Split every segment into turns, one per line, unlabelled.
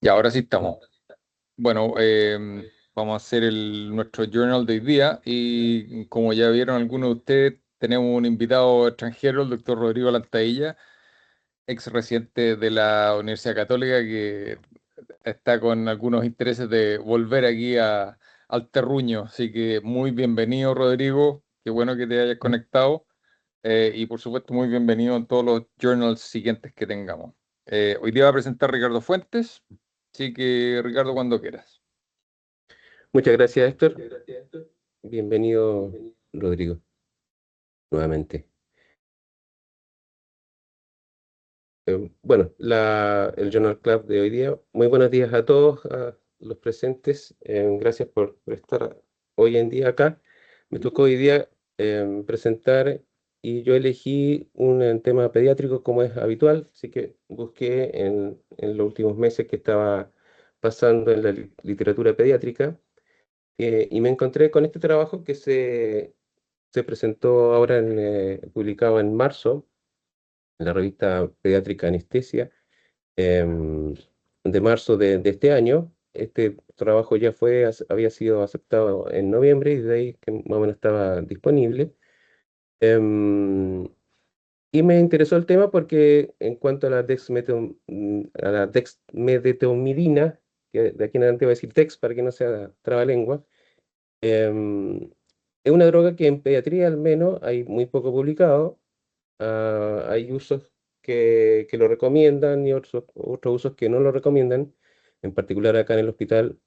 Y ahora sí estamos. Bueno, vamos a hacer nuestro journal de hoy día y como ya vieron algunos de ustedes, tenemos un invitado extranjero, el doctor Rodrigo Lantailla, ex residente de la Universidad Católica, que está con algunos intereses de volver aquí al terruño. Así que muy bienvenido, Rodrigo. Qué bueno que te hayas conectado. Y por supuesto, muy bienvenido en todos los journals siguientes que tengamos. Hoy día va a presentar Ricardo Fuentes. Así que, Ricardo, cuando quieras.
Muchas gracias, Héctor. Bienvenido, Rodrigo, nuevamente. Bueno, el Journal Club de hoy día. Muy buenos días a todos, a los presentes. Gracias por estar hoy en día acá. Me tocó hoy día presentar y yo elegí un tema pediátrico como es habitual, así que busqué en los últimos meses que estaba pasando en la literatura pediátrica y me encontré con este trabajo que se presentó ahora, publicado en marzo, en la revista Pediátrica Anestesia, em, de marzo de este año. Este trabajo ya había sido aceptado en noviembre y de ahí que más o menos estaba disponible. Em, y me interesó el tema porque en cuanto a la dexmedetomidina, que de aquí en adelante voy a decir dex para que no sea trabalengua. Em, es una droga que en pediatría al menos hay muy poco publicado. Hay usos que lo recomiendan y otros usos que no lo recomiendan. En particular acá en el hospital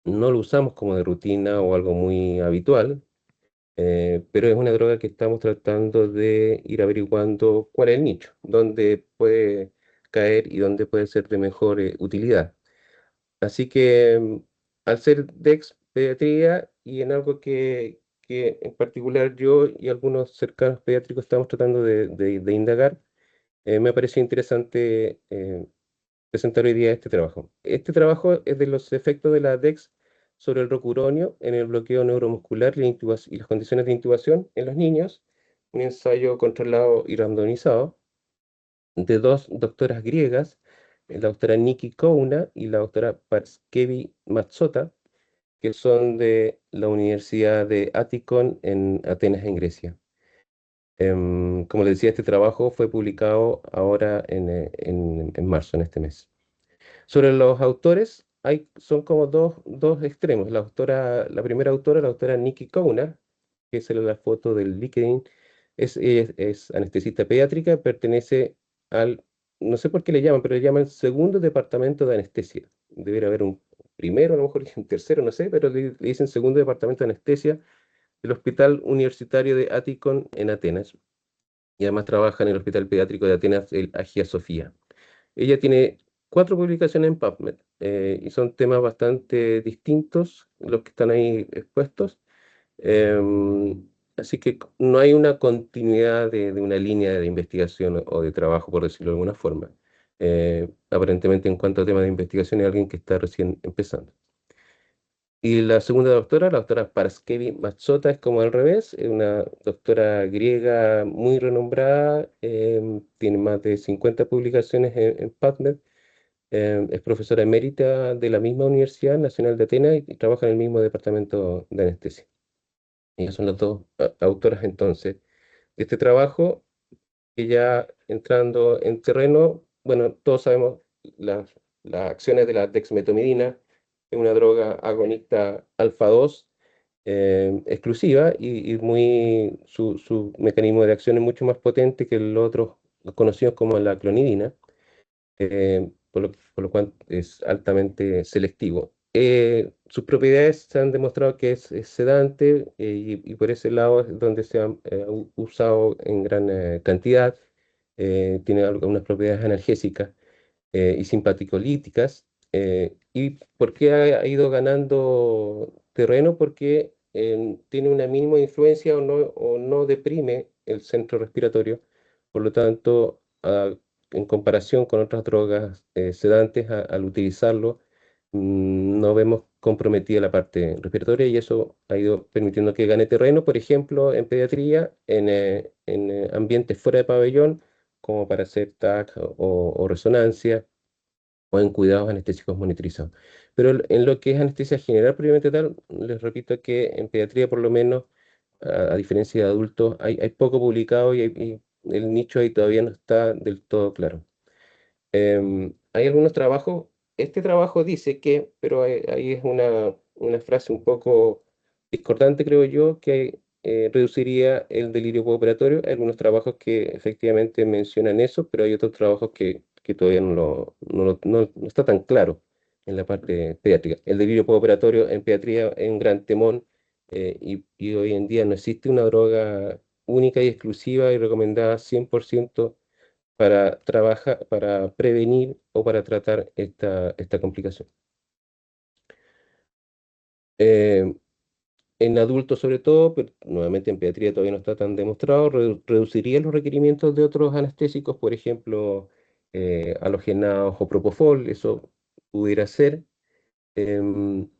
no lo usamos como de rutina o algo muy habitual, pero es una droga que estamos tratando de ir averiguando cuál es el nicho, dónde puede caer y dónde puede ser de mejor utilidad. Así que al ser Dex Pediatría y en algo que en particular yo y algunos cercanos pediátricos estamos tratando de indagar, me pareció interesante presentar hoy día este trabajo. Este trabajo es de los efectos de la Dex sobre el rocuronio en el bloqueo neuromuscular y las condiciones de intubación en los niños, un ensayo controlado y randomizado de dos doctoras griegas, la doctora Niki Kouna y la doctora Parskevi Matsota, que son de la Universidad de Attikon en Atenas, en Grecia. Como les decía, este trabajo fue publicado ahora en marzo, en este mes. Sobre los autores, son como dos extremos. La primera autora, la doctora Niki Kouna, que es la foto del LinkedIn, es anestesista pediátrica, pertenece al, no sé por qué le llaman, pero le llaman segundo departamento de anestesia. Debería haber un primero, a lo mejor un tercero, no sé, pero le dicen segundo departamento de anestesia del Hospital Universitario de Attikon en Atenas. Y además trabaja en el Hospital Pediátrico de Atenas, el Hagia Sofía. Ella tiene cuatro publicaciones en PubMed y son temas bastante distintos los que están ahí expuestos. Así que no hay una continuidad de una línea de investigación o de trabajo, por decirlo de alguna forma. Aparentemente, en cuanto a temas de investigación, es alguien que está recién empezando. Y la segunda doctora, la doctora Paraskevi Matsota, es como al revés, es una doctora griega muy renombrada, tiene más de 50 publicaciones en PubMed, es profesora emérita de la misma Universidad Nacional de Atenas y trabaja en el mismo departamento de anestesia. Ellas son las dos autoras entonces de este trabajo, que ya entrando en terreno, bueno, todos sabemos las acciones de la dexmetomidina, es una droga agonista alfa 2 exclusiva y su mecanismo de acción es mucho más potente que los otros conocidos como la clonidina, por lo cual es altamente selectivo. Sus propiedades se han demostrado que es sedante, y por ese lado es donde se ha usado en gran cantidad. Tiene algunas propiedades analgésicas y simpaticolíticas. ¿Y por qué ha ido ganando terreno? Porque tiene una mínima influencia o no deprime el centro respiratorio. Por lo tanto, en comparación con otras drogas sedantes, al utilizarlo, no vemos comprometida la parte respiratoria y eso ha ido permitiendo que gane terreno, por ejemplo, en pediatría, en ambientes fuera de pabellón, como para hacer TAC o resonancia, o en cuidados anestésicos monitorizados. Pero en lo que es anestesia general, propiamente tal, les repito que en pediatría, por lo menos, a diferencia de adultos, hay poco publicado y el nicho ahí todavía no está del todo claro. Hay algunos trabajos, este trabajo dice que, pero ahí es una frase un poco discordante, creo yo, que reduciría el delirio postoperatorio. Hay algunos trabajos que efectivamente mencionan eso, pero hay otros trabajos que todavía no está tan claro en la parte pediátrica. El delirio postoperatorio en pediatría es un gran temón, y hoy en día no existe una droga única y exclusiva y recomendada 100% para trabajar, para prevenir o para tratar esta complicación. Eh, en adultos sobre todo, pero nuevamente en pediatría todavía no está tan demostrado, reduciría los requerimientos de otros anestésicos, por ejemplo, halogenados o propofol, eso pudiera ser, em,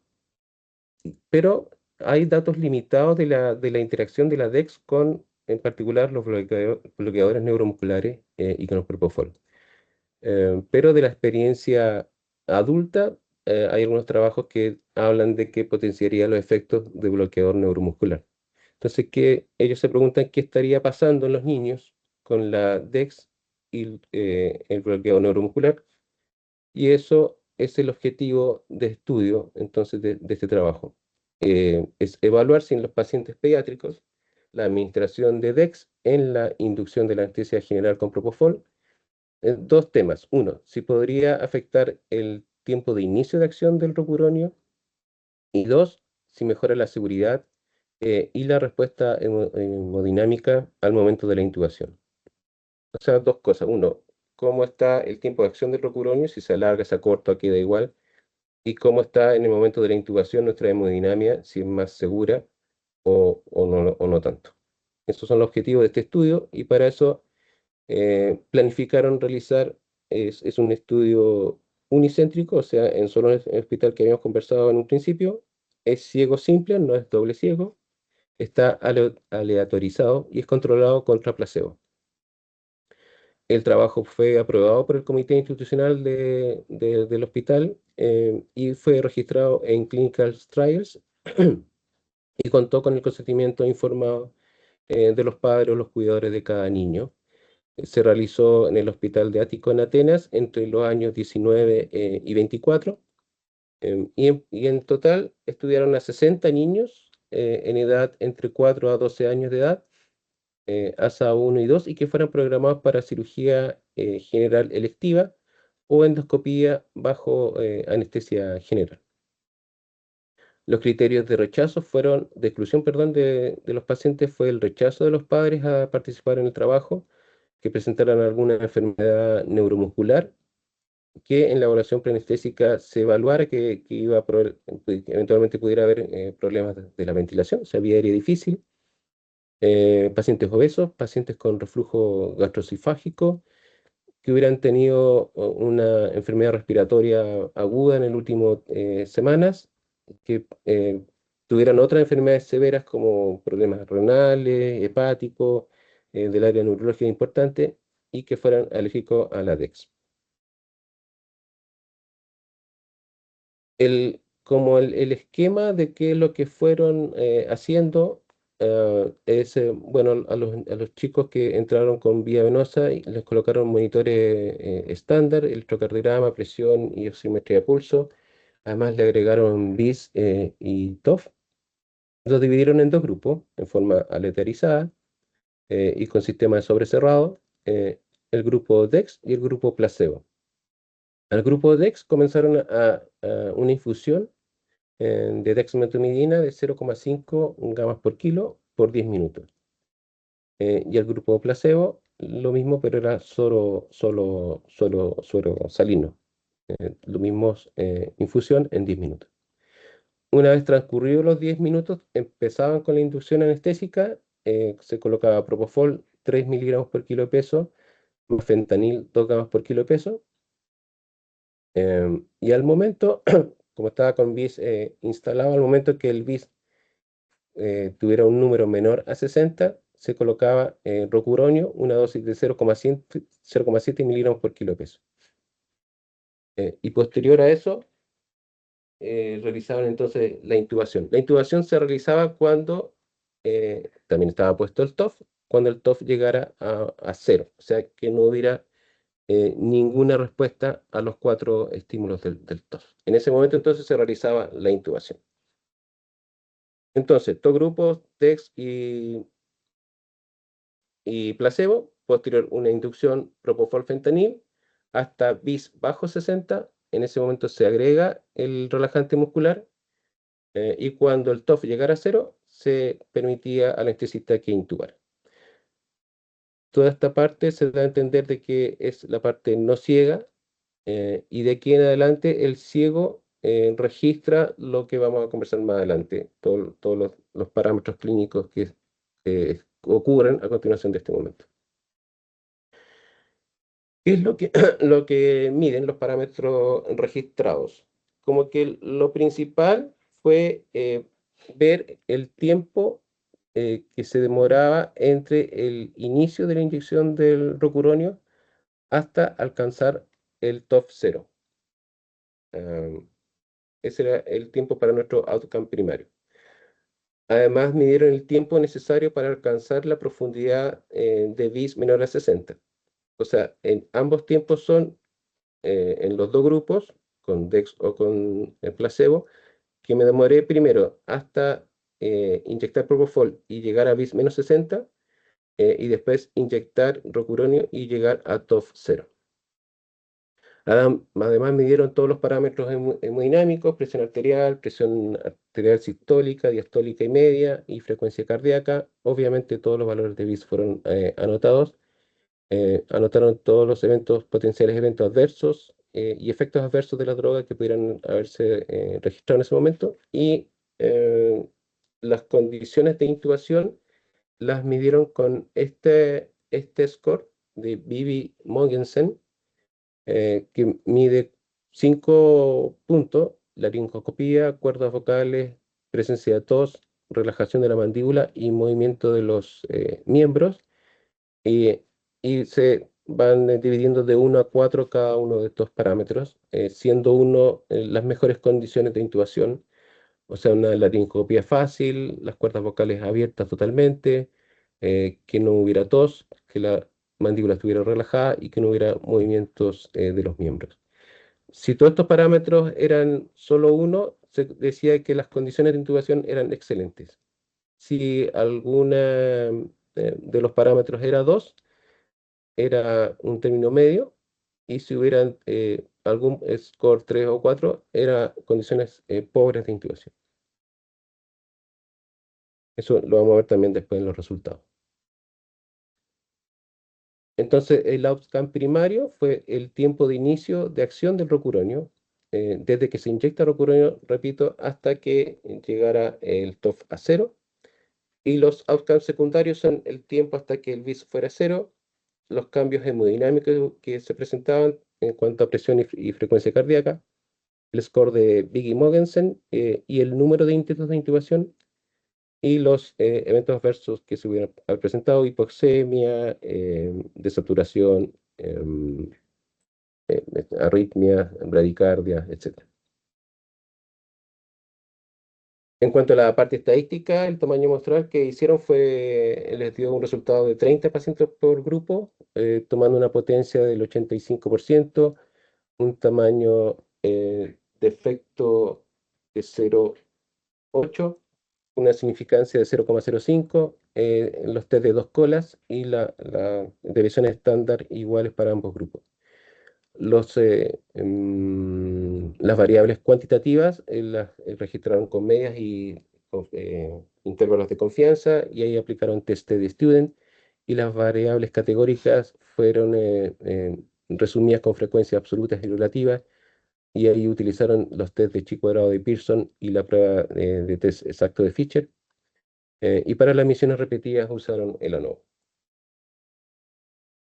pero hay datos limitados de la interacción de la DEX con, en particular, los bloqueadores neuromusculares y con los propofol. Pero de la experiencia adulta, hay algunos trabajos que hablan de que potenciaría los efectos de bloqueador neuromuscular. Entonces, ellos se preguntan qué estaría pasando en los niños con la DEX y el bloqueador neuromuscular, y eso es el objetivo de estudio entonces de este trabajo. Es evaluar si en los pacientes pediátricos la administración de DEX en la inducción de la anestesia general con propofol, dos temas. Uno, si podría afectar el tiempo de inicio de acción del rocuronio. Y dos, si mejora la seguridad y la respuesta hemodinámica al momento de la intubación. O sea, dos cosas. Uno, cómo está el tiempo de acción del rocuronio, si se alarga, se acorta, queda igual. Y cómo está en el momento de la intubación nuestra hemodinamia, si es más segura o no tanto. Esos son los objetivos de este estudio y para eso planificaron realizar, es un estudio unicéntrico, o sea, en solo en el hospital que habíamos conversado en un principio, es ciego simple, no es doble ciego, está aleatorizado y es controlado contra placebo. El trabajo fue aprobado por el comité institucional del hospital y fue registrado en Clinical Trials y contó con el consentimiento informado de los padres o los cuidadores de cada niño. Se realizó en el Hospital de Ático en Atenas entre los años 19 y 24, y en total estudiaron a 60 niños en edad entre 4 a 12 años de edad, ASA 1 y 2, y que fueran programados para cirugía general electiva o endoscopía bajo anestesia general. Los criterios de rechazo fueron, de exclusión, perdón, de los pacientes fue el rechazo de los padres a participar en el trabajo, que presentaran alguna enfermedad neuromuscular, que en la evaluación preanestésica se evaluara que que eventualmente pudiera haber problemas de la ventilación, o sea, vía aérea difícil, pacientes obesos, pacientes con reflujo gastroesofágico, que hubieran tenido una enfermedad respiratoria aguda en las últimas semanas, que tuvieran otras enfermedades severas como problemas renales, hepáticos, del área neurológica importante, y que fueran alérgicos a la DEX. Como el esquema de qué es lo que fueron haciendo es, bueno, a los chicos que entraron con vía venosa y les colocaron monitores estándar, electrocardiograma, presión y oximetría de pulso. Además le agregaron BIS y TOF. Los dividieron en dos grupos en forma aleatorizada y con sistema de sobrecerrado, el grupo DEX y el grupo placebo. Al grupo DEX comenzaron a una infusión de dexmedetomidina de 0,5 gamas por kilo por 10 minutos. Y el grupo placebo, lo mismo, pero era solo suero salino. Lo mismo, infusión en 10 minutos. Una vez transcurridos los 10 minutos, empezaban con la inducción anestésica, se colocaba propofol 3 miligramos por kilo de peso, fentanil 2 gamas por kilo de peso, y al momento, como estaba con BIS instalado, al momento que el BIS tuviera un número menor a 60, se colocaba rocuronio, una dosis de 0,7 miligramos por kilo de peso. Y posterior a eso, realizaban entonces la intubación. La intubación se realizaba cuando también estaba puesto el TOF, cuando el TOF llegara a cero, o sea, que no hubiera ninguna respuesta a los 4 estímulos del TOF. En ese momento entonces se realizaba la intubación. Entonces, dos grupos, DEX y placebo, posterior una inducción propofol-fentanil hasta bis bajo 60, en ese momento se agrega el relajante muscular y cuando el TOF llegara a cero, se permitía al anestesista que intubara. Toda esta parte se da a entender de que es la parte no ciega y de aquí en adelante el ciego registra lo que vamos a conversar más adelante, todos los parámetros clínicos que ocurren a continuación de este momento. ¿Qué es lo que, lo que miden los parámetros registrados? Como que lo principal fue ver el tiempo que se demoraba entre el inicio de la inyección del rocuronio hasta alcanzar el TOF 0. Ese era el tiempo para nuestro outcome primario. Además, midieron el tiempo necesario para alcanzar la profundidad de BIS menor a 60. O sea, en ambos tiempos son, en los dos grupos, con DEX o con el placebo, que me demoré primero hasta inyectar propofol y llegar a BIS menos 60, y después inyectar rocuronio y llegar a TOF 0. Además, midieron todos los parámetros hemodinámicos, presión arterial sistólica, diastólica y media y frecuencia cardíaca. Obviamente todos los valores de BIS fueron anotados. Anotaron todos los potenciales eventos adversos y efectos adversos de la droga que pudieran haberse registrado en ese momento. Y las condiciones de intubación las midieron con este score de Bibi Mogensen, que mide 5 puntos: laringoscopía, cuerdas vocales, presencia de tos, relajación de la mandíbula y movimiento de los miembros, y, y se van dividiendo de 1 a 4 cada uno de estos parámetros, siendo uno las mejores condiciones de intubación, o sea, una laringoscopía fácil, las cuerdas vocales abiertas totalmente, que no hubiera tos, que la mandíbula estuviera relajada y que no hubiera movimientos de los miembros. Si todos estos parámetros eran solo uno, se decía que las condiciones de intubación eran excelentes. Si alguna de los parámetros era 2, era un término medio, y si hubieran algún score 3 o 4, era condiciones pobres de intubación. Eso lo vamos a ver también después en los resultados. Entonces, el outcome primario fue el tiempo de inicio de acción del rocuronio, desde que se inyecta rocuronio, repito, hasta que llegara el TOF a cero. Y los outcomes secundarios son el tiempo hasta que el BIS fuera cero, los cambios hemodinámicos que se presentaban en cuanto a presión y frecuencia cardíaca, el score de Biggie Mogensen y el número de intentos de intubación y los eventos adversos que se hubieran presentado: hipoxemia, desaturación, arritmia, bradicardia, etc. En cuanto a la parte estadística, el tamaño muestral que hicieron les dio un resultado de 30 pacientes por grupo, tomando una potencia del 85%, un tamaño de efecto de 0,8, una significancia de 0,05, los test de dos colas y la desviación estándar iguales para ambos grupos. Las variables cuantitativas las registraron con medias y con, intervalos de confianza, y ahí aplicaron test de student, y las variables categóricas fueron resumidas con frecuencias absolutas y relativas, y ahí utilizaron los test de chi cuadrado de Pearson y la prueba de test exacto de Fisher, y para las misiones repetidas usaron el ANOVA.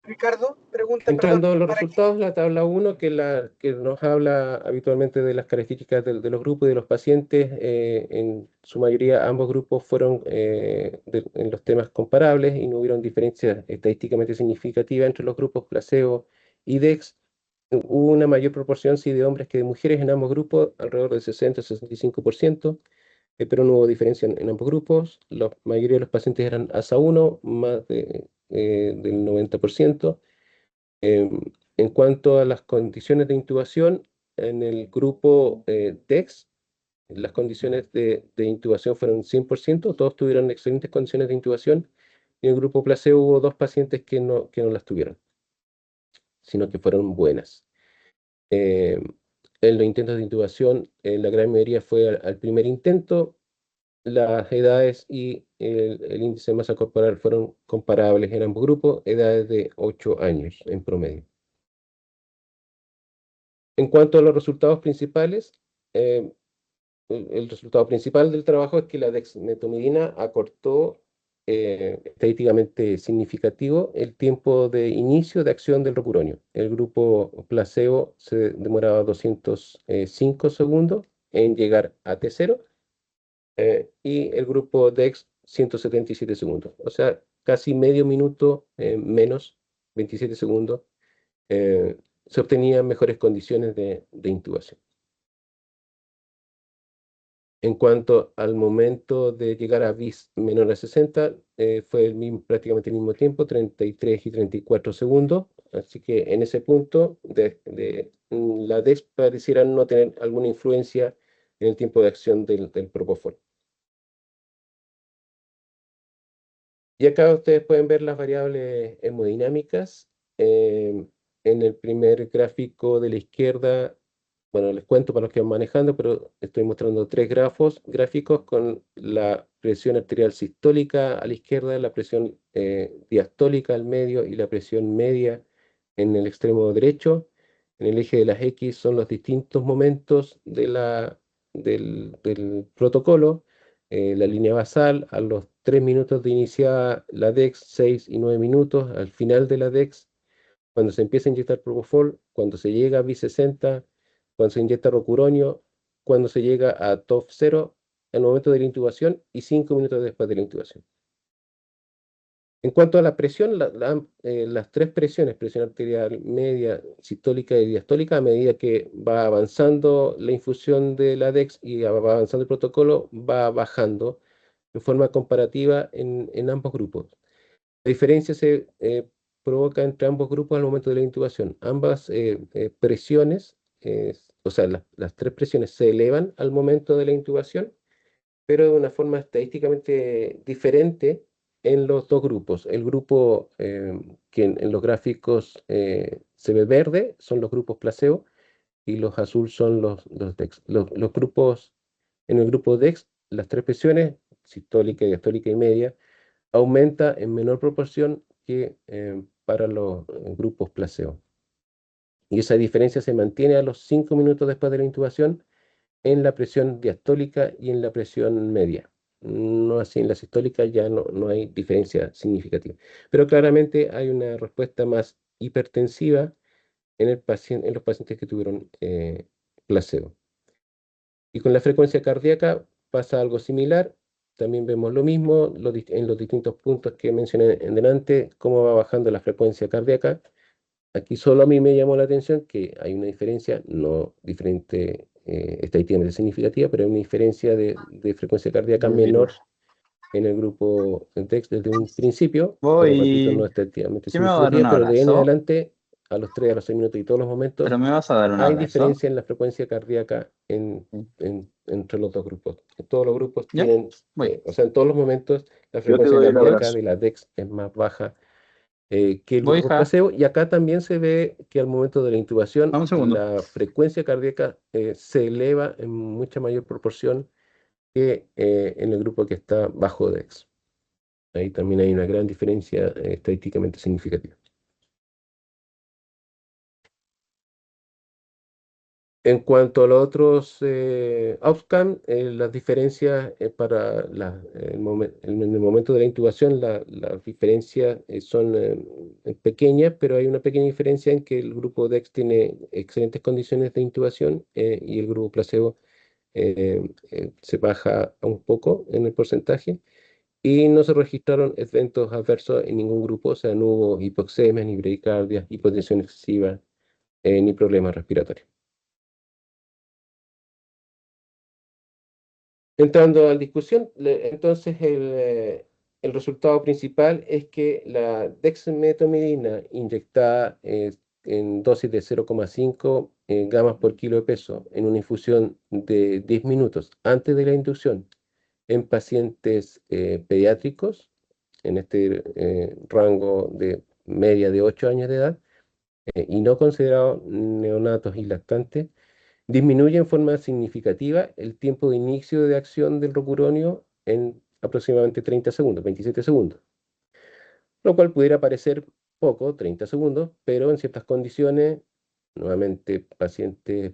Ricardo, pregunta,
Entrando
perdón,
en los
para que
resultados, la tabla 1, que nos habla habitualmente de las características de los grupos y de los pacientes, en su mayoría ambos grupos fueron en los temas comparables y no hubieron diferencias estadísticamente significativas entre los grupos placebo y DEX. hubo una mayor proporción, sí, de hombres que de mujeres en ambos grupos, alrededor del 60-65%, pero no hubo diferencia en ambos grupos. La mayoría de los pacientes eran ASA1, más del 90%. Em, en cuanto a las condiciones de intubación, en el grupo DEX, las condiciones de intubación fueron 100%, todos tuvieron excelentes condiciones de intubación, y en el grupo placebo hubo dos pacientes que no las tuvieron, sino que fueron buenas. Eh, en los intentos de intubación, la gran mayoría fue al primer intento. Las edades y el índice de masa corporal fueron comparables en ambos grupos, edades de 8 años en promedio. En cuanto a los resultados principales, eh, el resultado principal del trabajo es que la dexmedetomidina acortó estadísticamente significativo el tiempo de inicio de acción del rocuronio. El grupo placebo se demoraba 205 segundos en llegar a T0, y el grupo DEX 177 segundos. O sea, casi medio minuto menos, 27 segundos, eh, se obtenían mejores condiciones de intubación. En cuanto al momento de llegar a BIS menor a 60, fue prácticamente el mismo tiempo, 33 y 34 segundos. Así que en ese punto la DEX pareciera no tener alguna influencia en el tiempo de acción del propofol. Y acá ustedes pueden ver las variables hemodinámicas. En el primer gráfico de la izquierda, bueno, les cuento para los que van manejando, pero estoy mostrando tres gráficos con la presión arterial sistólica a la izquierda, la presión diastólica al medio y la presión media en el extremo derecho. En el eje de las X son los distintos momentos del protocolo. La línea basal a los 3 minutos de iniciar la DEX, 6 y 9 minutos, al final de la DEX, cuando se empieza a inyectar propofol, cuando se llega a B60, cuando se inyecta rocuronio, cuando se llega a TOF 0, el momento de la intubación y 5 minutos después de la intubación. En cuanto a la presión, las tres presiones, presión arterial media, sistólica y diastólica, a medida que va avanzando la infusión de la DEX y va avanzando el protocolo, va bajando en forma comparativa en ambos grupos. La diferencia se provoca entre ambos grupos al momento de la intubación. Ambas presiones, o sea, las tres presiones se elevan al momento de la intubación, pero de una forma estadísticamente diferente en los dos grupos. El grupo que en los gráficos se ve verde son los grupos placebo y los azul son los DEX. Los grupos, en el grupo DEX, las tres presiones, sistólica, diastólica y media, aumenta en menor proporción que para los grupos placebo. Y esa diferencia se mantiene a los 5 minutos después de la intubación en la presión diastólica y en la presión media. No así en la sistólica, ya no hay diferencia significativa. Pero claramente hay una respuesta más hipertensiva en los pacientes que tuvieron placebo. Y con la frecuencia cardíaca pasa algo similar. También vemos lo mismo en los distintos puntos que mencioné en delante, cómo va bajando la frecuencia cardíaca. Aquí solo a mí me llamó la atención que hay una diferencia, no diferente estadísticamente significativa, pero hay una diferencia de frecuencia cardíaca menor en el grupo DEX desde un principio, pero repito, no
Voy.
estadísticamente
¿Quién me va a dar un
significativa, pero de ahí en
abrazo?
adelante, a los 3, a los 6 minutos y todos los momentos,
¿Pero me vas a dar un
hay
abrazo?
diferencia en la frecuencia cardíaca entre los dos grupos. Todos los grupos
Ya,
tienen,
voy.
o sea, en todos los momentos, la
Yo te
frecuencia
doy el
cardíaca
abrazo.
de la DEX es más baja que el
Voy,
grupo
hija.
placebo. Y acá también se ve que al momento de la intubación,
Dame un segundo.
la frecuencia cardíaca se eleva en mucha mayor proporción que en el grupo que está bajo DEX. Ahí también hay una gran diferencia estadísticamente significativa. En cuanto a los otros outcomes, las diferencias para en el momento de la intubación, las diferencias son pequeñas, pero hay una pequeña diferencia en que el grupo DEX tiene excelentes condiciones de intubación y el grupo placebo se baja un poco en el porcentaje. Y no se registraron eventos adversos en ningún grupo, o sea, no hubo hipoxemias, ni bradicardias, hipotensión excesiva, ni problemas respiratorios. Entrando a la discusión, entonces el resultado principal es que la dexmedetomidina inyectada en dosis de 0,5 gamas por kilo de peso en una infusión de 10 minutos antes de la inducción en pacientes pediátricos, en este rango de media de 8 años de edad, y no considerados neonatos y lactantes, disminuye en forma significativa el tiempo de inicio de acción del rocuronio en aproximadamente 30 segundos, 27 segundos, lo cual pudiera parecer poco, 30 segundos, pero en ciertas condiciones, nuevamente pacientes,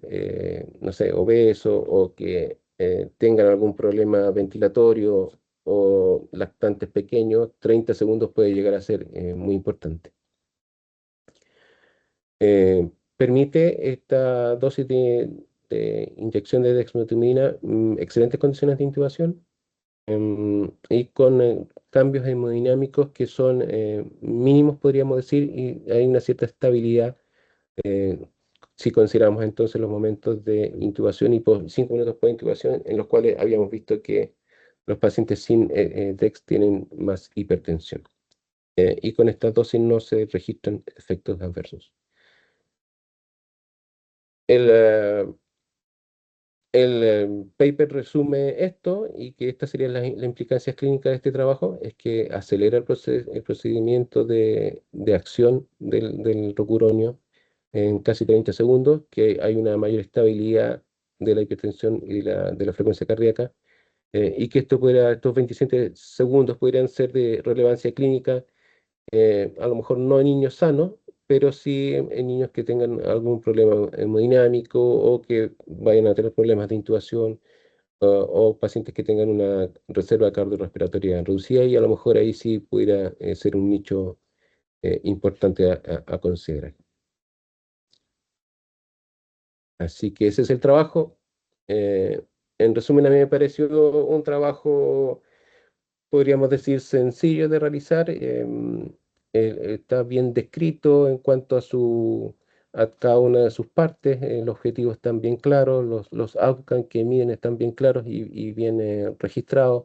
no sé, obesos o que tengan algún problema ventilatorio o lactantes pequeños, 30 segundos puede llegar a ser muy importante. Permite esta dosis de inyección de dexmedetomidina excelentes condiciones de intubación y con cambios hemodinámicos que son mínimos, podríamos decir, y hay una cierta estabilidad eh, si consideramos entonces los momentos de intubación y 5 minutos post intubación, en los cuales habíamos visto que los pacientes sin DEX tienen más hipertensión. Y con estas dosis no se registran efectos adversos. El paper resume esto y que estas serían las implicancias clínicas de este trabajo, es que acelera el procedimiento de acción del rocuronio en casi 30 segundos, que hay una mayor estabilidad de la hipertensión y de la frecuencia cardíaca, y que estos 27 segundos podrían ser de relevancia clínica a lo mejor no en niños sanos, pero sí en niños que tengan algún problema hemodinámico o que vayan a tener problemas de intubación o pacientes que tengan una reserva cardiorrespiratoria reducida y a lo mejor ahí sí pudiera ser un nicho importante a considerar. Así que ese es el trabajo. Eh, en resumen, a mí me pareció un trabajo, podríamos decir, sencillo de realizar. Está bien descrito en cuanto a cada una de sus partes. Los objetivos están bien claros, los outcomes que miden están bien claros y bien registrados.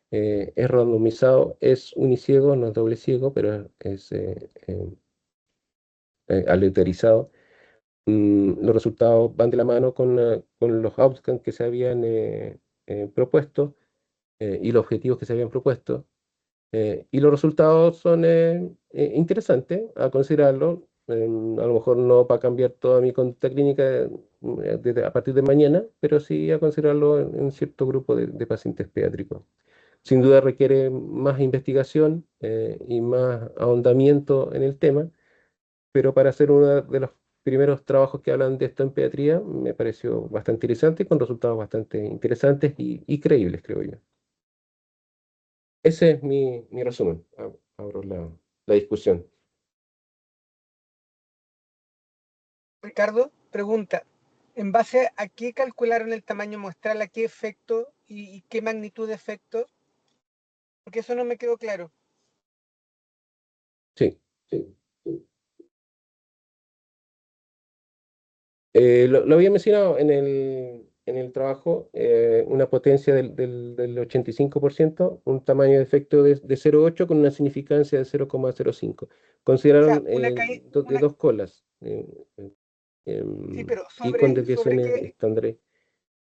Es randomizado, es uniciego, no es doble ciego, pero es aleatorizado. Los resultados van de la mano con los outcomes que se habían propuesto y los objetivos que se habían propuesto. Y los resultados son interesantes a considerarlo. A lo mejor no para cambiar toda mi conducta clínica a partir de mañana, pero sí a considerarlo en cierto grupo de pacientes pediátricos. Sin duda requiere más investigación y más ahondamiento en el tema, pero para hacer uno de los primeros trabajos que hablan de esto en pediatría, me pareció bastante interesante y con resultados bastante interesantes y creíbles, creo yo. Ese es mi resumen. Abro la discusión.
Ricardo pregunta, ¿en base a qué calcularon el tamaño muestral, a qué efecto y qué magnitud de efecto? Porque eso no me quedó claro.
Sí. Lo había mencionado en el trabajo, una potencia del 85%, un tamaño de efecto de 0,8 con una significancia de 0,05.
O sea,
Consideraron
una caída,
de dos colas
sí, pero
y con
sobre
desviaciones
qué,
estándares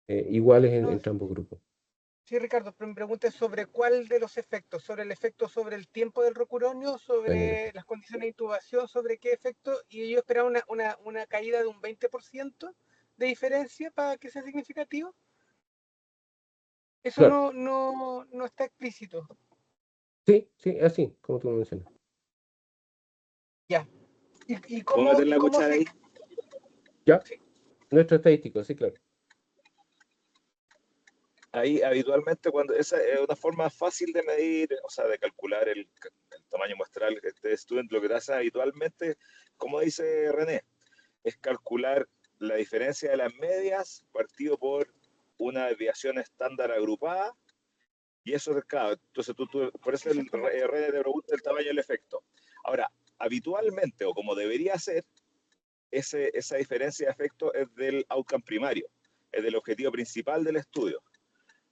iguales
no,
entre ambos grupos.
sí, Ricardo, pero me pregunta sobre cuál de los efectos, sobre el efecto sobre el tiempo del rocuronio, sobre las condiciones de intubación, sobre qué efecto, y ellos esperaban una caída de un 20% de diferencia para que sea significativo. Eso
Claro,
no está explícito.
sí, así, como tú mencionas.
Ya. ¿Y
¿Puedo meter la
cómo
cuchara
se...
ahí?
Ya,
Sí,
nuestro estadístico, sí, claro.
Ahí habitualmente cuando esa es una forma fácil de medir, o sea, de calcular el tamaño muestral que este student, lo que te hace habitualmente, como dice René, es calcular la diferencia de las medias partido por una desviación estándar agrupada y eso es claro. Entonces por eso el
exactamente.
René te pregunta el tamaño del efecto. Ahora, habitualmente o como debería ser, esa diferencia de efecto es del outcome primario, es del objetivo principal del estudio.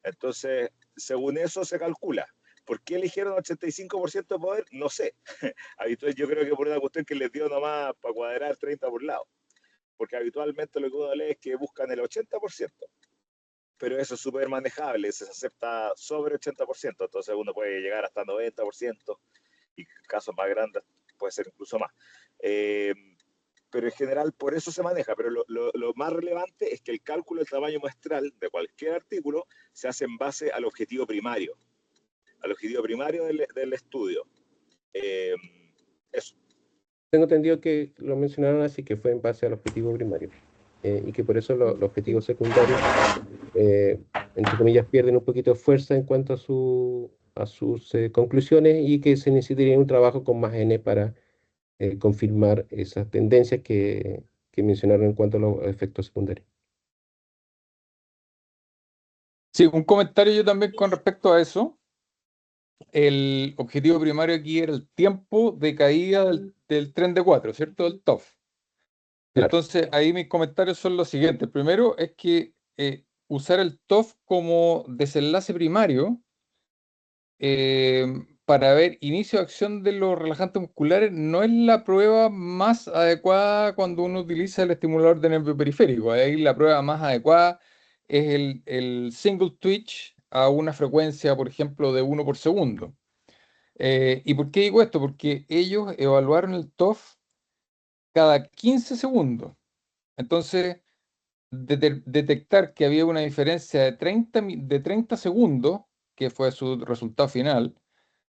Entonces, según eso se calcula. ¿Por qué eligieron 85% de poder? No sé. Yo creo que por una cuestión que les dio nomás para cuadrar 30 por lado. Porque habitualmente lo que uno lee es que buscan el 80%. Pero eso es súper manejable, se acepta sobre 80%, entonces uno puede llegar hasta 90% y casos más grandes puede ser incluso más. Pero en general por eso se maneja, pero lo más relevante es que el cálculo del tamaño muestral de cualquier artículo se hace en base al objetivo primario del estudio. Eso.
Tengo entendido que lo mencionaron así, que fue en base al objetivo primario, y que por eso los objetivos secundarios, entre comillas, pierden un poquito de fuerza en cuanto a sus conclusiones, y que se necesitaría un trabajo con más N para confirmar esas tendencias que mencionaron en cuanto a los efectos secundarios.
Sí, un comentario yo también con respecto a eso. El objetivo primario aquí era el tiempo de caída del tren de 4, ¿cierto? Del TOF.
Claro.
Entonces, ahí mis comentarios son los siguientes. El primero es que usar el TOF como desenlace primario para ver inicio de acción de los relajantes musculares no es la prueba más adecuada cuando uno utiliza el estimulador de nervio periférico. Ahí la prueba más adecuada es el single twitch a una frecuencia, por ejemplo, de 1 por segundo. ¿Y por qué digo esto? Porque ellos evaluaron el TOF cada 15 segundos. Entonces, detectar que había una diferencia de 30 segundos, que fue su resultado final,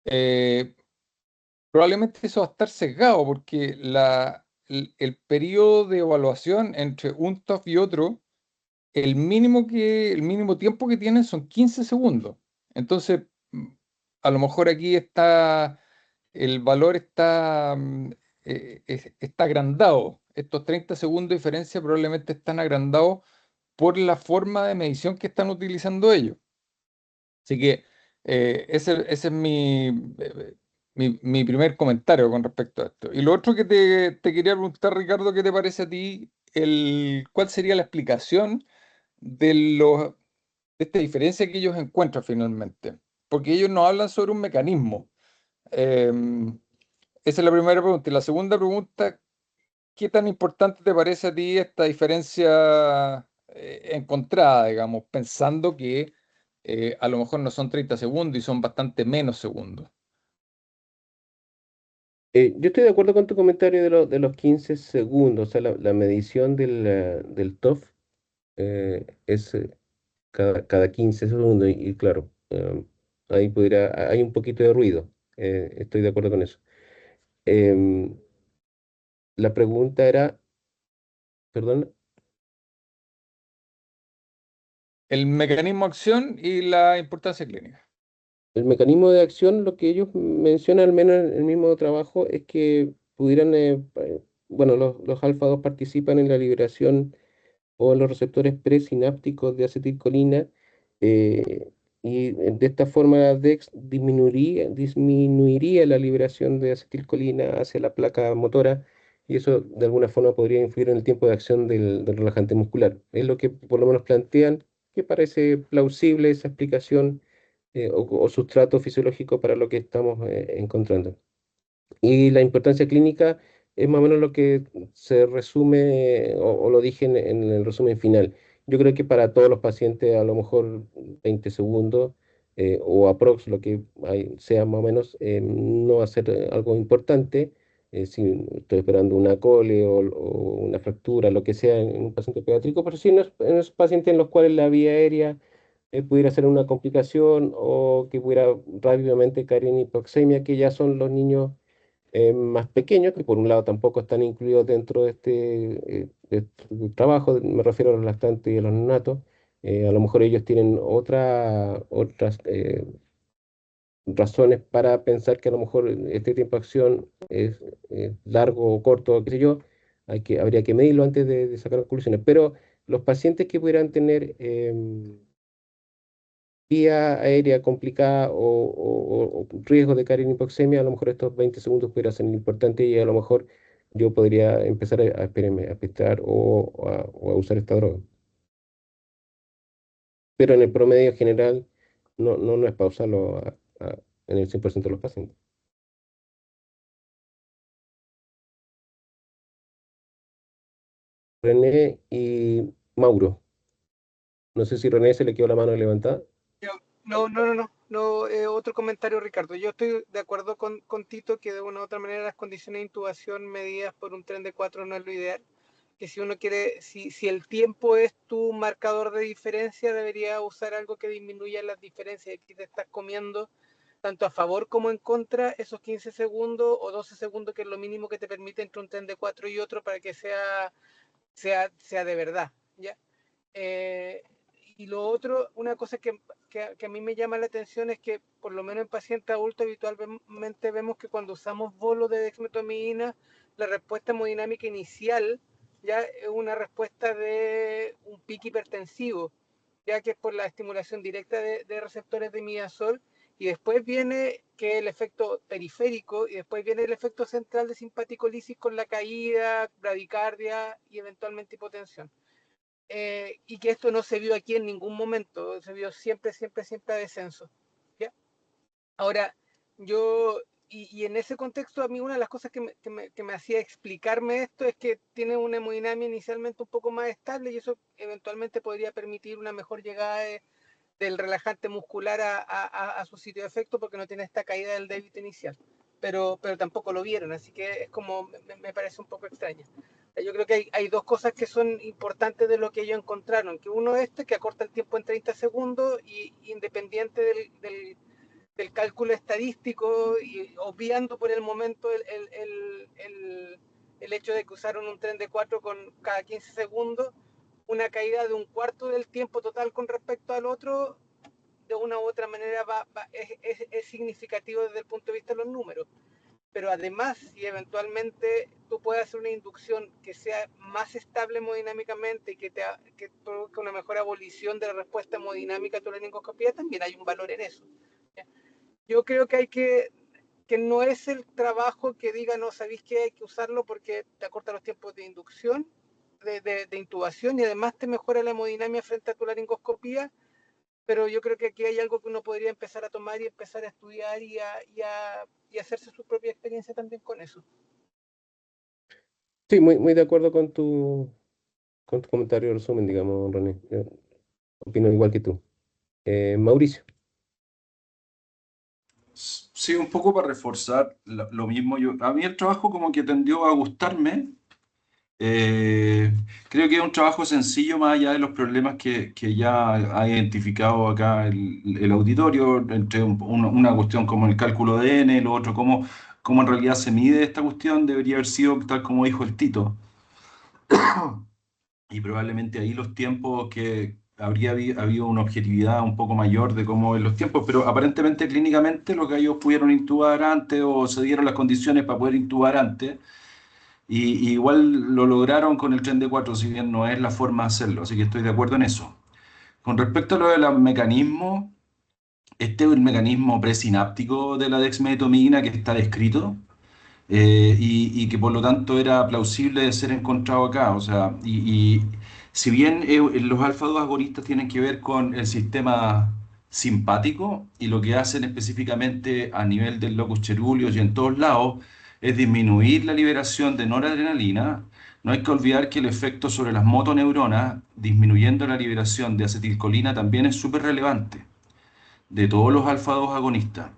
eh, probablemente eso va a estar sesgado porque el periodo de evaluación entre un TOF y otro, el mínimo tiempo que tienen son 15 segundos. Entonces, a lo mejor aquí el valor está agrandado. Estos 30 segundos de diferencia probablemente están agrandados por la forma de medición que están utilizando ellos. Así que ese es mi primer comentario con respecto a esto. Y lo otro que te quería preguntar, Ricardo, ¿qué te parece a ti? ¿Cuál sería la explicación de, de esta diferencia que ellos encuentran finalmente? Porque ellos nos hablan sobre un mecanismo. Esa es la primera pregunta. Y la segunda pregunta, ¿qué tan importante te parece a ti esta diferencia encontrada, digamos, pensando que a lo mejor no son 30 segundos y son bastante menos segundos?
Yo estoy de acuerdo con tu comentario de los 15 segundos. O sea, la medición del TOF es cada 15 segundos, y claro, ahí hay un poquito de ruido. Estoy de acuerdo con eso. Em, la pregunta era, perdón.
El mecanismo de acción y la importancia clínica.
El mecanismo de acción, lo que ellos mencionan, al menos en el mismo trabajo, es que pudieran, bueno, los alfa 2 participan en la liberación o en los receptores presinápticos de acetilcolina, eh, y de esta forma la DEX disminuiría la liberación de acetilcolina hacia la placa motora, y eso de alguna forma podría influir en el tiempo de acción del relajante muscular. Es lo que por lo menos plantean, que parece plausible esa explicación, o sustrato fisiológico para lo que estamos encontrando. Y la importancia clínica es más o menos lo que se resume, o lo dije en el resumen final. Yo creo que para todos los pacientes a lo mejor 20 segundos, o aprox, lo que sea más o menos, no va a ser algo importante. Si estoy esperando una cole o una fractura, lo que sea en un paciente pediátrico, pero sí en esos pacientes en los cuales la vía aérea pudiera ser una complicación, o que pudiera rápidamente caer en hipoxemia, que ya son los niños más pequeños, que por un lado tampoco están incluidos dentro de este trabajo. Me refiero a los lactantes y a los neonatos. A lo mejor ellos tienen otras razones para pensar que a lo mejor este tiempo de acción es largo o corto, qué sé yo. Habría que medirlo antes de sacar conclusiones. Pero los pacientes que pudieran tener vía aérea complicada, o riesgo de caer en hipoxemia, a lo mejor estos 20 segundos pudieran ser importantes, y a lo mejor yo podría empezar a experimentar o a usar esta droga. Pero en el promedio general no es para usarlo en el 100% de los pacientes. René y Mauro. No sé si René se le quedó la mano levantada.
No, otro comentario, Ricardo. Yo estoy de acuerdo con Tito que de una u otra manera las condiciones de intubación medidas por un tren de 4 no es lo ideal. Que si uno quiere, si el tiempo es tu marcador de diferencia, debería usar algo que disminuya las diferencias. Aquí te estás comiendo tanto a favor como en contra esos 15 segundos o 12 segundos, que es lo mínimo que te permite entre un tren de 4 y otro para que sea de verdad, ¿ya? Eh, y lo otro, una cosa que a mí me llama la atención es que, por lo menos en pacientes adultos, habitualmente vemos que cuando usamos bolos de dexmedetomidina, la respuesta hemodinámica inicial ya es una respuesta de un pico hipertensivo, ya que es por la estimulación directa de receptores de imidazol, y después viene que el efecto periférico, y después viene el efecto central de simpaticolisis con la caída, bradicardia y eventualmente hipotensión. Y que esto no se vio aquí en ningún momento, se vio siempre a descenso. ¿Ya? Ahora, y en ese contexto, a mí una de las cosas que me hacía explicarme esto es que tiene una hemodinamia inicialmente un poco más estable, y eso eventualmente podría permitir una mejor llegada del relajante muscular a su sitio de efecto, porque no tiene esta caída del débito inicial. Pero tampoco lo vieron, así que es como, me parece un poco extraño. Yo creo que hay dos cosas que son importantes de lo que ellos encontraron, que uno que acorta el tiempo en 30 segundos, y independiente del cálculo estadístico, y obviando por el momento el hecho de que usaron un tren de 4 con cada 15 segundos, una caída de un cuarto del tiempo total con respecto al otro, de una u otra manera es significativo desde el punto de vista de los números. Pero además, si eventualmente tú puedes hacer una inducción que sea más estable hemodinámicamente y que provoque una mejor abolición de la respuesta hemodinámica a tu laringoscopía, también hay un valor en eso. Yo creo que no es el trabajo que diga, no, sabéis que hay que usarlo porque te acorta los tiempos de inducción, de intubación, y además te mejora la hemodinamia frente a tu laringoscopía. Pero yo creo que aquí hay algo que uno podría empezar a tomar y empezar a estudiar y hacerse su propia experiencia también con eso.
Sí, muy de acuerdo con tu comentario de resumen, digamos, René. Yo opino igual que tú. Mauricio.
Sí, un poco para reforzar lo mismo. A mí el trabajo como que tendió a gustarme. Eh, Creo que es un trabajo sencillo más allá de los problemas que ya ha identificado acá el auditorio, entre una cuestión como el cálculo de N, lo otro cómo en realidad se mide esta cuestión, debería haber sido tal como dijo el Tito. Y probablemente ahí los tiempos que habría habido una objetividad un poco mayor de cómo ven los tiempos, pero aparentemente clínicamente los gallos pudieron intubar antes o se dieron las condiciones para poder intubar antes. Y igual lo lograron con el tren de 4, si bien no es la forma de hacerlo, así que estoy de acuerdo en eso. Con respecto a lo del mecanismo, este es el mecanismo presináptico de la dexmedetomidina que está descrito, y que por lo tanto era plausible de ser encontrado acá. O sea, y si bien los alfa-2 agonistas tienen que ver con el sistema simpático y lo que hacen específicamente a nivel del locus coeruleus y en todos lados es disminuir la liberación de noradrenalina, no hay que olvidar que el efecto sobre las motoneuronas, disminuyendo la liberación de acetilcolina, también es súper relevante de todos los alfa-2 agonistas.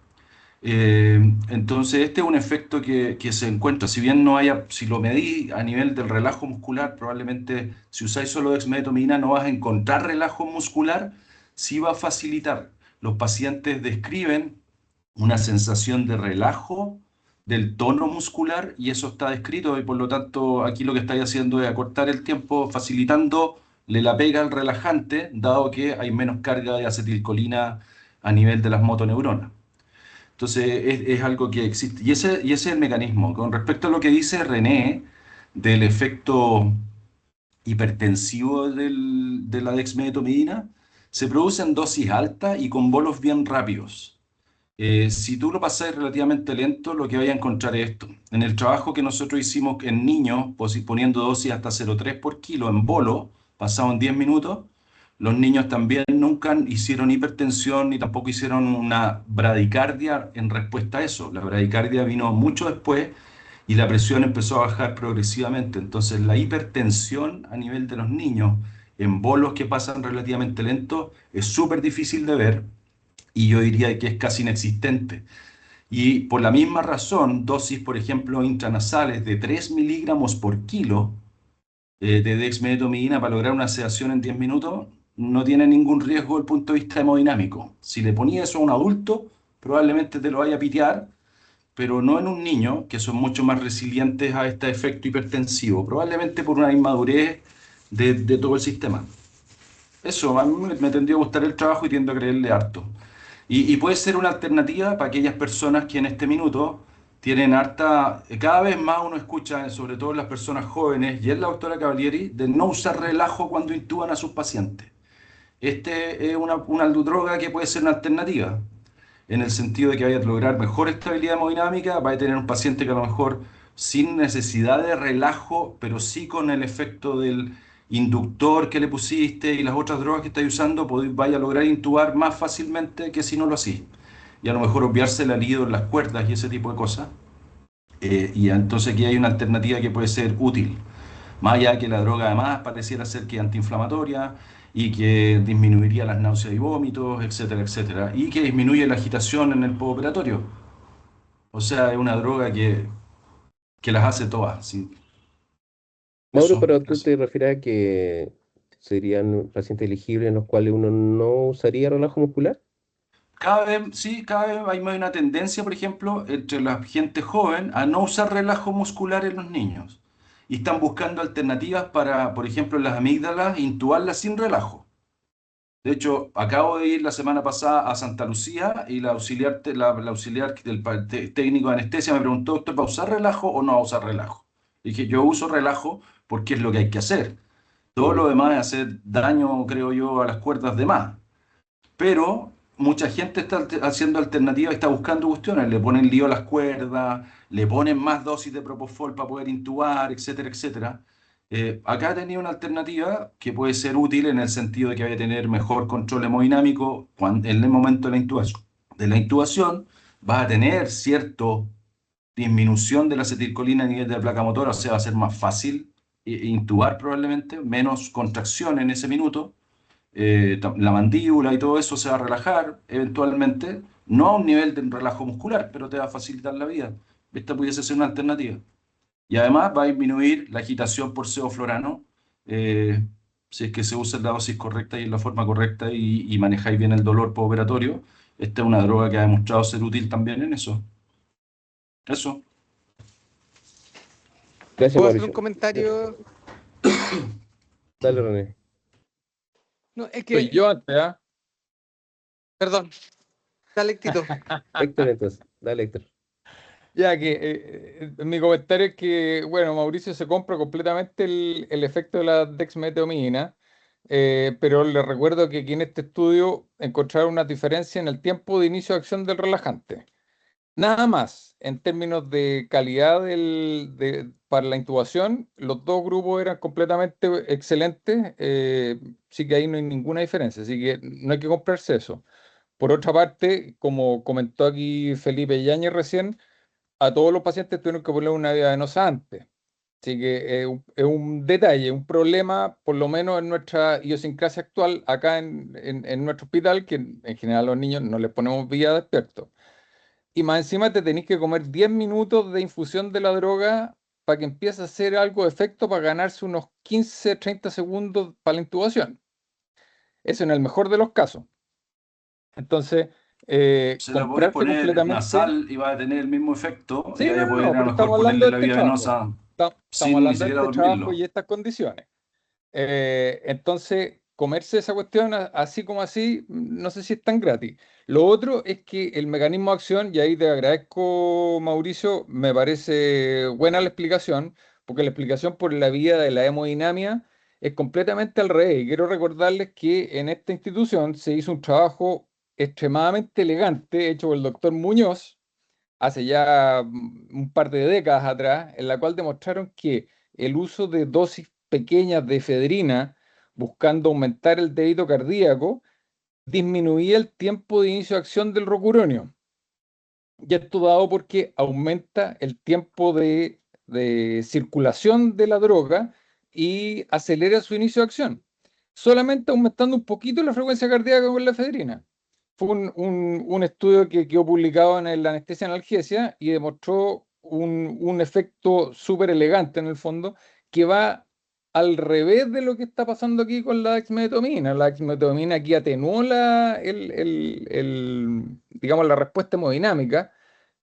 Entonces, este es un efecto que se encuentra. Si bien no haya, si lo medís a nivel del relajo muscular, probablemente si usáis solo dexmedetomidina no vas a encontrar relajo muscular, sí va a facilitar. Los pacientes describen una sensación de relajo del tono muscular y eso está descrito, y por lo tanto aquí lo que estáis haciendo es acortar el tiempo facilitándole la pega al relajante, dado que hay menos carga de acetilcolina a nivel de las motoneuronas. Entonces es algo que existe. Y ese es el mecanismo. Con respecto a lo que dice René del efecto hipertensivo de la dexmedetomidina, se produce en dosis altas y con bolos bien rápidos. Si tú lo pasas relativamente lento, lo que vaya a encontrar es esto. En el trabajo que nosotros hicimos en niños, poniendo dosis hasta 0,3 por kilo en bolo, pasado en 10 minutos, los niños también nunca hicieron hipertensión ni tampoco hicieron una bradicardia en respuesta a eso. La bradicardia vino mucho después y la presión empezó a bajar progresivamente. Entonces, la hipertensión a nivel de los niños en bolos que pasan relativamente lento es súper difícil de ver y yo diría que es casi inexistente. Y por la misma razón, dosis, por ejemplo, intranasales de 3 miligramos por kilo de dexmedetomidina para lograr una sedación en 10 minutos no tiene ningún riesgo desde el punto de vista hemodinámico. Si le ponía eso a un adulto, probablemente te lo vaya a pitear, pero no en un niño, que son mucho más resilientes a este efecto hipertensivo, probablemente por una inmadurez de todo el sistema. Eso, a mí me tendría a gustar el trabajo y tiendo a creerle harto. Y puede ser una alternativa para aquellas personas que en este minuto tienen harta, cada vez más uno escucha, sobre todo en las personas jóvenes, y es la doctora Cavalieri, de no usar relajo cuando intuban a sus pacientes. Este es una droga que puede ser una alternativa, en el sentido de que vaya a lograr mejor estabilidad hemodinámica, va a tener un paciente que a lo mejor sin necesidad de relajo, pero sí con el efecto del inductor que le pusiste y las otras drogas que estáis usando, vaya a lograr intubar más fácilmente que si no lo hacís. Y a lo mejor obviarse el alivio en las cuerdas y ese tipo de cosas. Y entonces aquí hay una alternativa que puede ser útil. Más allá de que la droga además pareciera ser que es antiinflamatoria y que disminuiría las náuseas y vómitos, etcétera, etcétera. Y que disminuye la agitación en el postoperatorio. O sea, es una droga que las hace todas. ¿Sí?
Mauro,
Eso,
pero tú
eso.
te refieres a que serían pacientes elegibles en los cuales uno no usaría relajo muscular.
Cada vez, sí, cada vez hay más una tendencia, por ejemplo, entre la gente joven a no usar relajo muscular en los niños. Y están buscando alternativas para, por ejemplo, las amígdalas, intubarlas sin relajo. De hecho, acabo de ir la semana pasada a Santa Lucía y la auxiliar del técnico de anestesia me preguntó, ¿doctor, va a usar relajo o no va a usar relajo? Dije, yo uso relajo porque es lo que hay que hacer. Todo
Mm.
lo demás es hacer daño, creo yo, a las cuerdas de más. Pero mucha gente está haciendo alternativas, está buscando cuestiones, le ponen lío a las cuerdas, le ponen más dosis de propofol para poder intubar, etcétera, etcétera. Acá tenía una alternativa que puede ser útil en el sentido de que vaya a tener mejor control hemodinámico en el momento de la intubación. De la intubación vas a tener cierta disminución de la acetilcolina a nivel de la placa motora, o sea, va a ser más fácil intubar probablemente, menos contracción en ese minuto, la mandíbula y todo eso se va a relajar eventualmente, no a un nivel de relajo muscular, pero te va a facilitar la vida. Esta pudiese ser una alternativa. Y además va a disminuir la agitación por sevoflurano, eh, si es que se usa en la dosis correcta y en la forma correcta y manejáis bien el dolor postoperatorio. Esta es una droga que ha demostrado ser útil también en eso. Eso.
Gracias,
¿Puedo hacer un
Mauricio.
comentario?
Dale, René.
No, es
Soy
que,
yo antes, ¿ah?
perdón, dale, Tito.
Héctor, entonces. Dale, Héctor.
Ya que mi comentario es que, bueno, Mauricio se compra completamente el efecto de la dexmedetomidina, pero le recuerdo que aquí en este estudio encontraron una diferencia en el tiempo de inicio de acción del relajante. Nada más, en términos de calidad para la intubación, los dos grupos eran completamente excelentes, sí que ahí no hay ninguna diferencia, así que no hay que comprarse eso. Por otra parte, como comentó aquí Felipe Yáñez recién, a todos los pacientes tuvieron que poner una vía venosa antes. Así que es un detalle, un problema, por lo menos en nuestra idiosincrasia actual, acá en nuestro hospital, que en general a los niños no les ponemos vía despierto. Y más encima te tenés que comer 10 minutos de infusión de la droga para que empiece a hacer algo de efecto para ganarse unos 15, 30 segundos para la intubación. Eso en el mejor de los casos. Entonces,
Se la podéis
comprarse
poner
completamente.
nasal y va a tener el mismo efecto y
Sí,
vais a
no, no,
poder
no,
a lo
pero
mejor
estamos hablando
ponerle
de
la
este
vía
trabajo.
venosa
Estamos
sin ni
hablando de
siquiera
este trabajo
dormirlo.
y estas condiciones. Entonces, comerse esa cuestión así como así, no sé si es tan gratis. Lo otro es que el mecanismo de acción, y ahí te agradezco, Mauricio, me parece buena la explicación, porque la explicación por la vía de la hemodinamia es completamente al revés. Y quiero recordarles que en esta institución se hizo un trabajo extremadamente elegante hecho por el doctor Muñoz hace ya un par de décadas atrás, en la cual demostraron que el uso de dosis pequeñas de efedrina buscando aumentar el débito cardíaco disminuía el tiempo de inicio de acción del rocuronio. Y esto dado porque aumenta el tiempo de circulación de la droga y acelera su inicio de acción, solamente aumentando un poquito la frecuencia cardíaca con la efedrina. Fue un estudio que quedó publicado en la anestesia analgesia y demostró un efecto súper elegante en el fondo, que va al revés de lo que está pasando aquí con la dexmedetomina. La dexmedetomina aquí atenuó digamos, la respuesta hemodinámica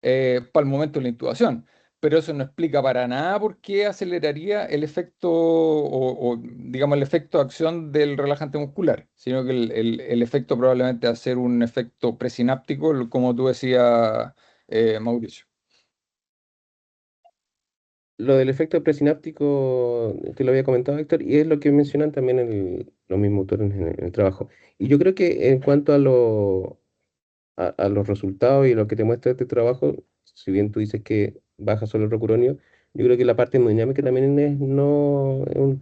para el momento de la intubación. Pero eso no explica para nada por qué aceleraría el efecto digamos, el efecto de acción del relajante muscular, sino que el efecto probablemente va a ser un efecto presináptico, como tú decías, Mauricio.
Lo del efecto presináptico te lo había comentado, Héctor, y es lo que mencionan también los mismos autores en el trabajo. Y yo creo que en cuanto a los resultados y lo que te muestra este trabajo, si bien tú dices que baja solo el rocuronio, yo creo que la parte hemodinámica también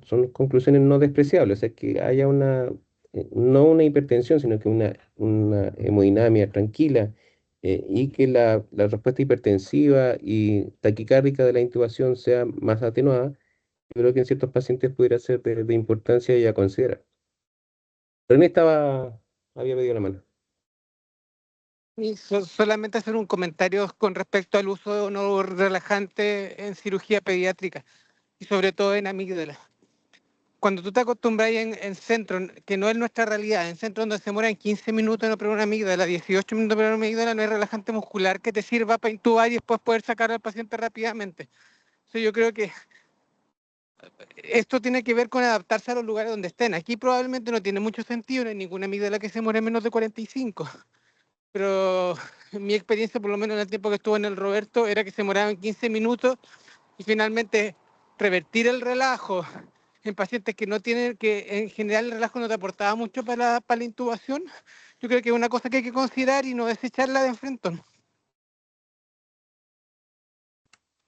son conclusiones no despreciables, o sea, que haya no una hipertensión, sino que una hemodinamia tranquila, y que la respuesta hipertensiva y taquicárdica de la intubación sea más atenuada. Yo creo que en ciertos pacientes pudiera ser de importancia y a considerar. René había pedido la mano.
Y solamente hacer un comentario con respecto al uso de no relajante en cirugía pediátrica y sobre todo en amígdala. Cuando tú te acostumbras en centro, que no es nuestra realidad, en centro donde se demoran 15 minutos en operar una amígdala, 18 minutos en operar una amígdala, no hay relajante muscular que te sirva para intubar y después poder sacar al paciente rápidamente. Entonces yo creo que esto tiene que ver con adaptarse a los lugares donde estén. Aquí probablemente no tiene mucho sentido, no hay ninguna amígdala que se muere en menos de 45. Pero mi experiencia, por lo menos en el tiempo que estuve en el Roberto, era que se demoraban 15 minutos y finalmente revertir el relajo en pacientes que no tienen, que en general el relajo no te aportaba mucho para la intubación. Yo creo que es una cosa que hay que considerar y no desecharla de enfrente.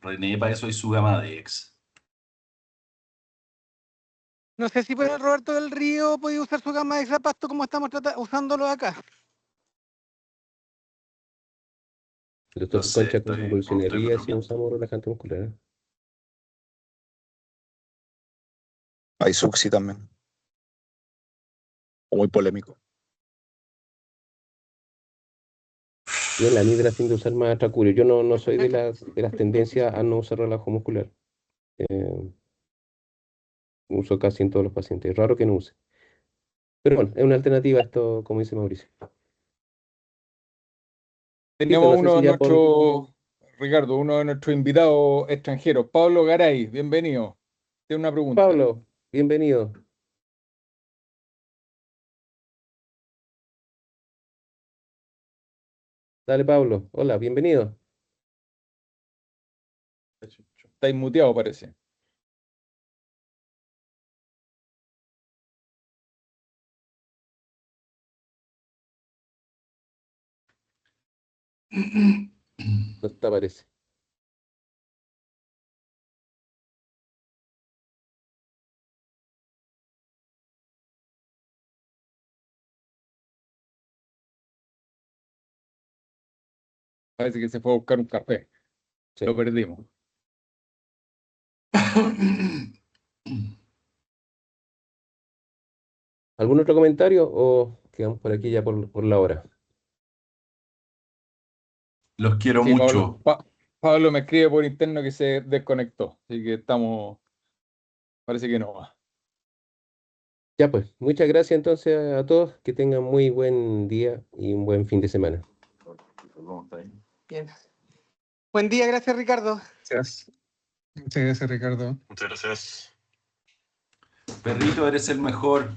René, para eso hay su gama de ex.
No sé si para el Roberto del Río podía usar su gama de zapatos como estamos usándolo acá.
El
Lo
doctor
sé,
Concha
estoy
convulsionaría si
bromeando.
usamos relajante muscular.
Hay Suxi también. O muy polémico.
Yo en la midra tiendo a usar más atracurio. Yo no soy de las tendencias a no usar relajo muscular. Uso casi en todos los pacientes. Es raro que no use. Pero bueno, es una alternativa esto, como dice Mauricio. Listo,
Tenemos
no sé
uno
si
de
ya por...
nuestros, Ricardo, uno de nuestros invitados extranjeros, Pablo Garay, bienvenido. Tiene una pregunta.
Pablo, bienvenido. Dale, Pablo. Hola, bienvenido.
Está inmuteado, parece.
No te aparece.
Parece que se fue a buscar un café.
Sí.
Lo perdimos.
¿Algún otro comentario o quedamos por aquí ya por la hora?
Los quiero
Sí, Pablo,
mucho.
Pablo me escribe por interno que se desconectó, así que parece que no va.
Ya pues, muchas gracias entonces a todos. Que tengan muy buen día y un buen fin de semana.
Bien. Buen día, gracias Ricardo.
Gracias. Muchas gracias, Ricardo.
Muchas gracias.
Perrito, eres el mejor.